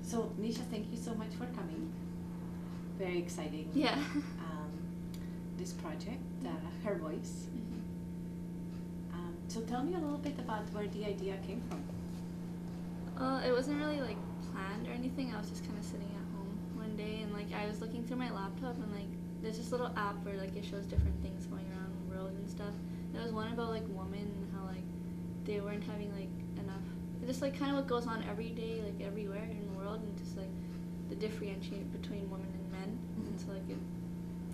So Nisha, thank you so much for coming. Very exciting. Yeah. This project, Her Voice. So tell me a little bit about where the idea came from. It wasn't really like planned or anything. I was just kind of sitting at home one day and like I was looking through my laptop and like there's this little app where like it shows different things going around the world and stuff. There was one about like women and how like they weren't having like enough. Just like kind of what goes on every day, like everywhere in the world, and just like the differentiate between women and men. And so like it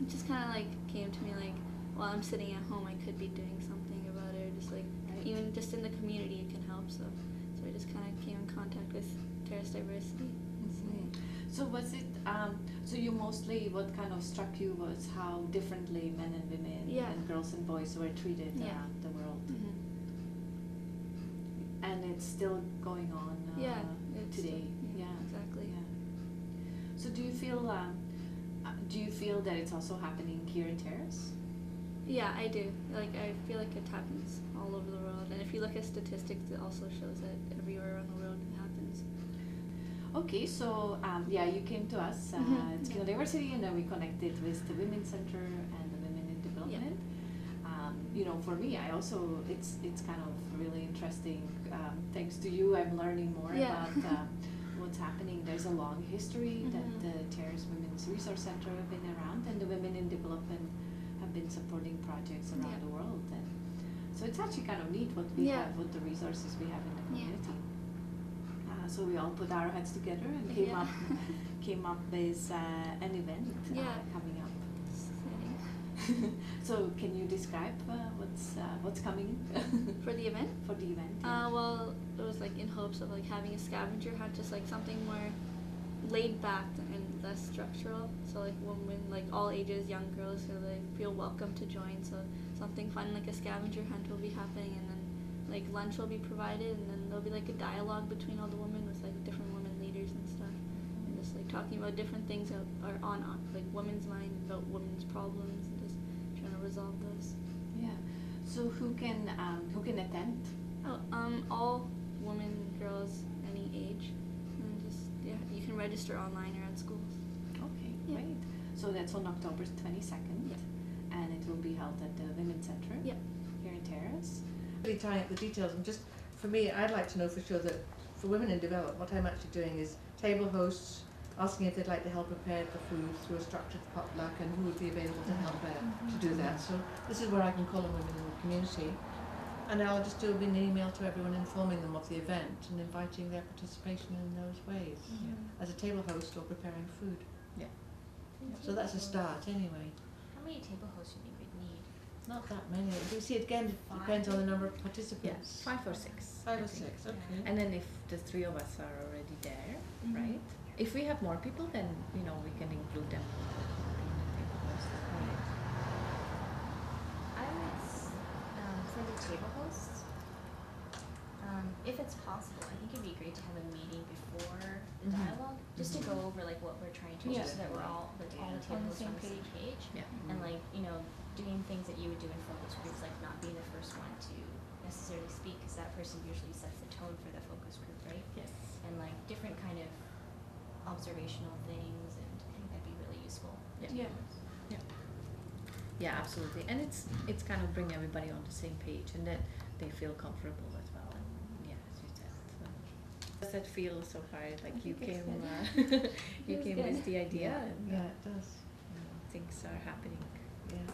just kind of like came to me like while I'm sitting at home, I could be doing something about it, or just like even just in the community it can help. So I just kind of came in contact with Terrace Diversity. So was it, so you mostly, what kind of struck you was how differently men and women and girls and boys were treated around the world. And it's still going on today. Exactly. So do you feel that it's also happening here in Terrace? Yeah, I do. Like I feel like it happens all over the world, and if you look at statistics, it also shows that everywhere around the world it happens. Okay, so you came to us at Skill Diversity, and then we connected with the Women's Center and the Women in Development. For me, I also it's kind of really interesting. Thanks to you, I'm learning more about what's happening. There's a long history that the Terrace Women's Resource Center have been around, and the Women in Development have been supporting projects around the world. And so it's actually kind of neat what we have, what the resources we have in the community. So we all put our heads together and came up with an event coming up. So can you describe what's coming for the event? For the event. Well, it was like in hopes of like having a scavenger hunt, just like something more laid back and less structural. So like women, like all ages, young girls, so they feel welcome to join. So something fun like a scavenger hunt will be happening, and then like lunch will be provided, and then there'll be like a dialogue between all the women with like different women leaders and stuff, and just like talking about different things that are on like women's mind, about women's problems, and just trying to resolve those. Yeah. So who can attend? All women, girls, any age, and just you can register online or at schools. Okay, great. So that's on October 22nd, and it will be held at the Women's Center here in Terrace. Really tying up the details, and just for me, I'd like to know for sure that for Women in Development, what I'm actually doing is table hosts, asking if they'd like to help prepare the food through a structured potluck, and who would be available to help to do that. So this is where I can call on women in the community, and I'll just do an email to everyone informing them of the event and inviting their participation in those ways, as a table host or preparing food. So that's a start anyway. How many table hosts do you think we'd need? Not that many. You see, it again depends on the number of participants. 5 or 6. 5 or 6, okay. And then if the 3 of us are already there, right? If we have more people, then we can include them. I would, for the table hosts, if it's possible, I think it'd be great to have a meeting before the dialogue, just to go over like what we're trying to do, so that we're all the table hosts on the same page, and like doing things that you would do in focus groups, like not being the first one to necessarily speak, because that person usually sets the tone for the focus group, right? Yes. And like different kind of observational things, and I think that'd be really useful. Yeah, absolutely. And it's kind of bring everybody on the same page, and then they feel comfortable as well. And as you said, does that feel so far like you came you came with the idea? And, it does. Things are happening. Yeah.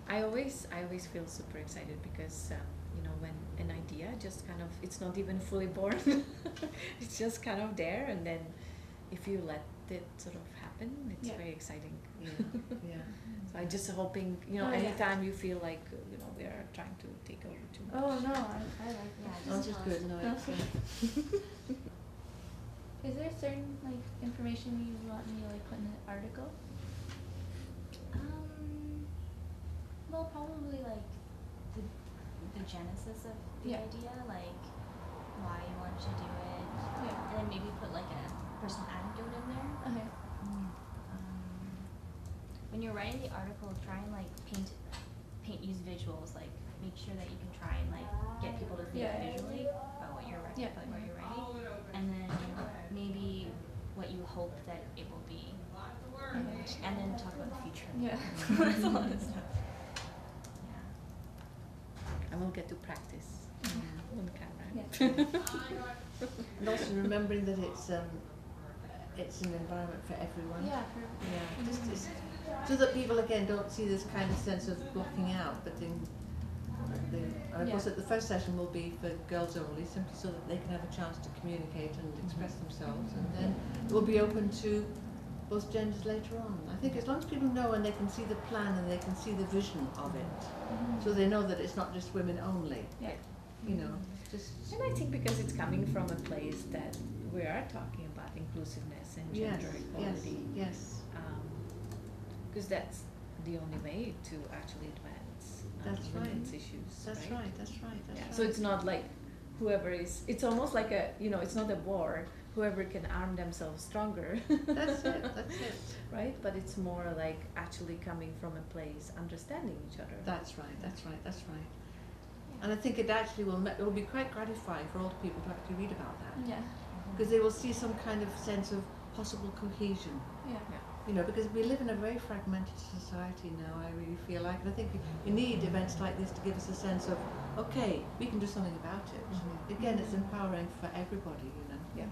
I always feel super excited because when an idea just kind of, it's not even fully born, it's just kind of there, and then if you let it sort of happen, it's very exciting. So I'm just hoping, anytime you feel like we are trying to take over too much. Oh no, I like that. That's just good. No, Is there certain like information you want me to like put in the article? Well, probably like the genesis of the idea, like why you wanted to do it, and then maybe put like a personal anecdote in there. Okay. When you're writing the article, try and like use visuals, like make sure that you can try and like get people to think visually about what you're writing, and then future. Yeah. That's a lot of stuff. Yeah. And we'll get to practice on camera. Yeah. And also remembering that it's an environment for everyone. Yeah. Yeah, just so that people again don't see this kind of sense of blocking out, but then and of course at the first session will be for girls only, simply so that they can have a chance to communicate and express themselves, and then it will be open to both genders later on. I think as long as people know and they can see the plan and they can see the vision of it, so they know that it's not just women only. Yeah. You know, just And I think because it's coming from a place that we are talking about inclusiveness and gender equality. Yes. Because that's the only way to actually advance That's right. women's issues. That's right. That's right. That's Yeah. right. So it's not like whoever is. It's almost like a it's not a war. Whoever can arm themselves stronger. That's it. That's it. Right, but it's more like actually coming from a place understanding each other. That's right. That's right. That's right. And I think it actually it will be quite gratifying for older people to actually read about that, Yeah. because they will see some kind of sense of possible cohesion. Yeah. You know, because we live in a very fragmented society now, I really feel like, and I think we need events like this to give us a sense of, okay, we can do something about it. Again, it's empowering for everybody, you know. Yeah.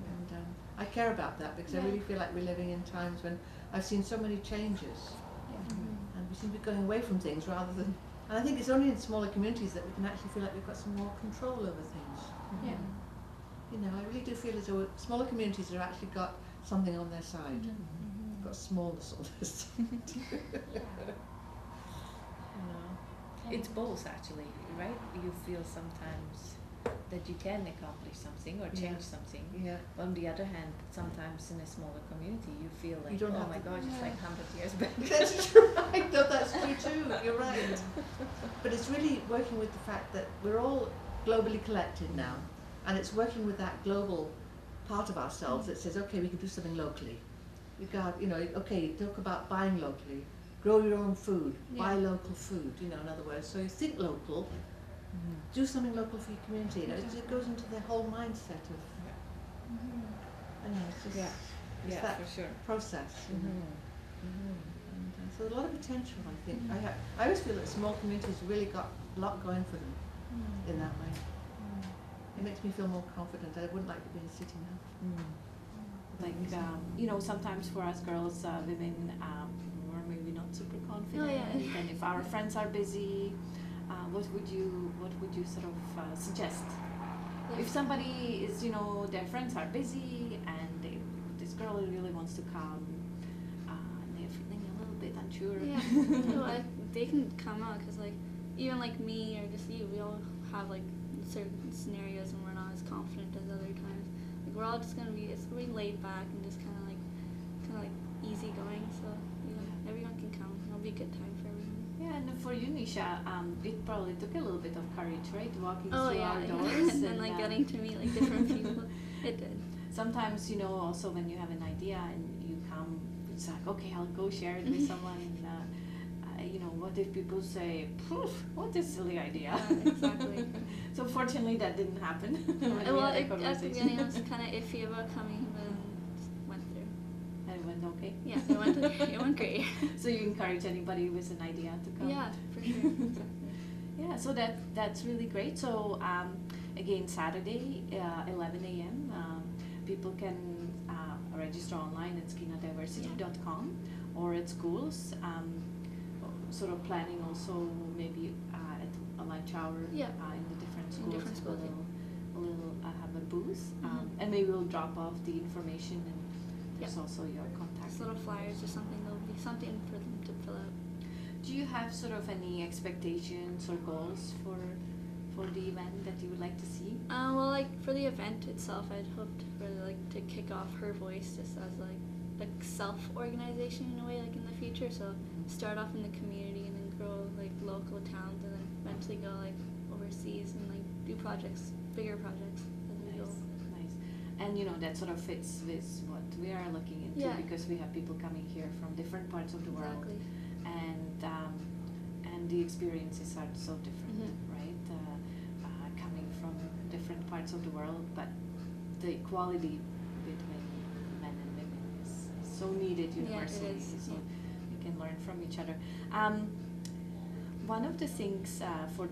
And I care about that because I really feel like we're living in times when I've seen so many changes, and we seem to be going away from things rather than. And I think it's only in smaller communities that we can actually feel like we've got some more control over things. Yeah. You know, I really do feel as though smaller communities have actually got something on their side. Got smallness on their side. You know. It's both actually, right? You feel sometimes that you can accomplish something or change something. Yeah. On the other hand, sometimes in a smaller community, you feel like, You don't oh have my to- gosh, it's like 100 years back. That's right. No, that's true too. You're right. But it's really working with the fact that we're all globally collected now, and it's working with that global part of ourselves that says, okay, we can do something locally. We got, okay, talk about buying locally, grow your own food, buy local food. In other words, so you think local, do something local for your community. It goes into the whole mindset of. I know, it's just it's Yeah, that for sure. process. And, so a lot of potential, I think. I always feel that small communities really got a lot going for them in that way. It makes me feel more confident. I wouldn't like to be in a city now. Like, sometimes for us girls, women, we're maybe not super confident. Oh, yeah. And if our friends are busy, what would you sort of suggest? If somebody is, their friends are busy and this girl really wants to come, and they're feeling a little bit unsure. Yeah, no, they can come out because even me or just you, we all have certain scenarios and we're not as confident as other times. We're all just gonna be laid back and just kind of easy going. So everyone can come. It'll be a good time for everyone. Yeah, and for you, Nisha, it probably took a little bit of courage, right? Walking Oh through yeah, our doors and then getting to meet different people. It did. Sometimes, also when you have an idea and you come, it's like, okay, I'll go share it with someone. What if people say, "Poof, what a silly idea." Yeah, exactly. So fortunately, that didn't happen. when we Well, had a at the conversation. beginning I was kind of iffy about coming, but just went through. And it went okay. Yeah, it went great. So you encourage anybody with an idea to come. Yeah, for sure. Exactly. Yeah, so that's really great. So again, Saturday, 11 a.m. People can register online at skinadiversity.com or at schools. Sort of planning also maybe at a lunch hour in the different schools. different schools, We'll have a booth, and maybe we'll drop off the information, and there's also your contact. Just little flyers or something. There'll be something for them to fill out. Do you have sort of any expectations or goals for the event that you would like to see? Well, for the event itself, I'd hoped for to kick off Her Voice just as a self-organization in a way, in the future. So start off in the community and then grow local towns, and then eventually go overseas and do bigger projects as we go. Nice. And that sort of fits with what we are looking into, because we have people coming here from different parts of the world, Exactly. and the experiences are so different, right? Coming from different parts of the world, but the equality between men and women is so needed universally. is, So you can learn from each other. One of the things for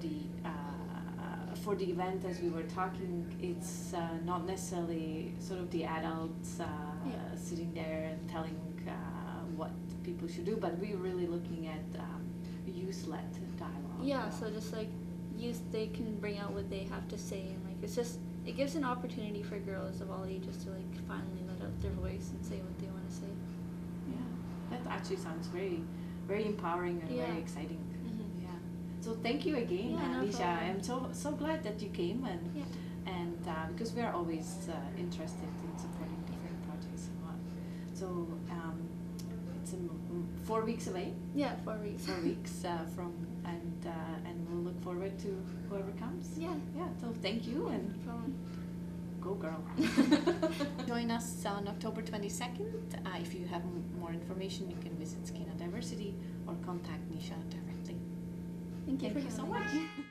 the event, as we were talking, it's not necessarily sort of the adults sitting there and telling what people should do, but we're really looking at youth-led dialogue. Yeah, so just like youth, they can bring out what they have to say, and like it gives an opportunity for girls of all ages to like finally let out their voice and say what they want to say. Yeah, that actually sounds very, very empowering and very exciting. Mm-hmm. Yeah. So thank you again, No Nisha. problem. I'm so glad that you came, and Yeah. because we are always interested in supporting different projects and what. So it's 4 weeks away. Yeah, 4 weeks. 4 weeks from and we'll look forward to whoever comes. Yeah. Yeah. So thank you and No problem. go girl. Join us on October 22nd. If you have more information, you can visit Skin and Diversity or contact Nisha directly. Thank you Thank for you so having much. me.